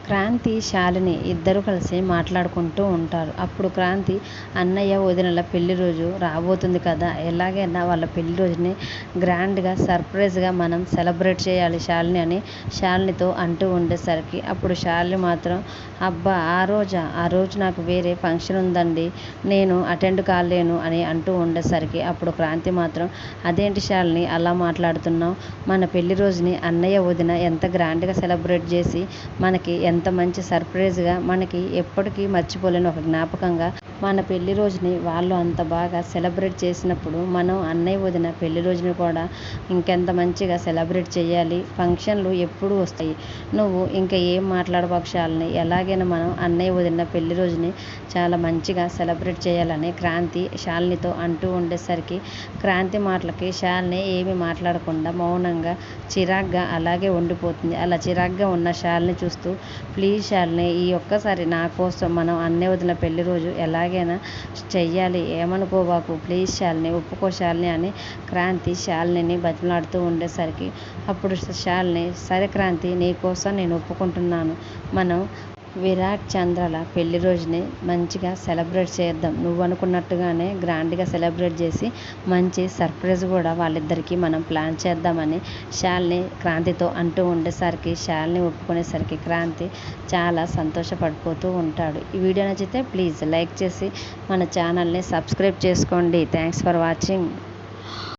క్రాంతి, శాలిని ఇద్దరూ కలిసి మాట్లాడుకుంటూ ఉంటారు. అప్పుడు క్రాంతి అన్నయ్య, వదినల పెళ్లి రోజు రాబోతుంది కదా! ఎలాగైనా వాళ్ళ పెళ్లి రోజుని గ్రాండ్‌గా, సర్ప్రైజ్‌గా మనం సెలబ్రేట్ చేయాలి శాలిని అని శాలినితో అంటూ ఉండేసరికి అప్పుడు శాలిని మాత్రం అబ్బా! ఆ రోజా? ఆ రోజు నాకు వేరే ఫంక్షన్ ఉందండి. నేను అటెండ్ కాలేను అని అంటూ ఉండేసరికి అప్పుడు క్రాంతి మాత్రం అదేంటి శాలిని అలా మాట్లాడుతున్నావు? మన పెళ్లి రోజుని అన్నయ్య, వదిన ఎంత గ్రాండ్‌గా సెలబ్రేట్ చేసి మనకి ఎంత మంచి సర్ప్రైజ్‌గా మనకి ఎప్పటికీ మర్చిపోలేని ఒక జ్ఞాపకంగా మన పెళ్లి రోజుని వాళ్ళు అంత బాగా సెలబ్రేట్ చేసినప్పుడు మనం అన్నయ్య, వదిన పెళ్లి రోజుని కూడా ఇంకెంత మంచిగా సెలబ్రేట్ చేయాలి. ఫంక్షన్లు ఎప్పుడూ వస్తాయి. నువ్వు ఇంకా ఏం మాట్లాడబాకు శాలిని. ఎలాగైనా మనం అన్నయ్య, వదిన పెళ్లి రోజుని చాలా మంచిగా సెలబ్రేట్ చేయాలని క్రాంతి శాలినితో అంటూ ఉండేసరికి క్రాంతి మాటలకి శాలిని ఏమీ మాట్లాడకుండా మౌనంగా చిరాగ్గా అలాగే ఉండిపోతుంది. అలా చిరాగ్గా ఉన్న శాలిని చూస్తూ ప్లీజ్ శాలిని ఈ ఒక్కసారి నా కోసం మనం అన్నయ్య, వదిన పెళ్లి రోజు ఎలాగైనా చెయ్యాలి. ఏమనుకోబాకు ప్లీజ్ శాలిని ఒప్పుకో శాలిని అని క్రాంతి శాలినిని బతిమలాడుతూ ఉండేసరికి అప్పుడు శాలిని సరే క్రాంతి నీకోసం నేను ఒప్పుకుంటున్నాను. మనం విరాట్, చంద్రల పెళ్లి రోజుని మంచిగా సెలబ్రేట్ చేద్దాం. నువ్వు అనుకున్నట్టుగానే గ్రాండ్‌గా సెలబ్రేట్ చేసి మంచి సర్ప్రైజ్ కూడా వాళ్ళిద్దరికీ మనం ప్లాన్ చేద్దామని శాలిని క్రాంతితో అంటూ ఉండేసరికి శాలిని ఒప్పుకునేసరికి క్రాంతి చాలా సంతోషపడిపోతూ ఉంటాడు. ఈ వీడియో నచ్చితే ప్లీజ్ లైక్ చేసి మన ఛానల్ని సబ్స్క్రైబ్ చేసుకోండి. Thanks for watching.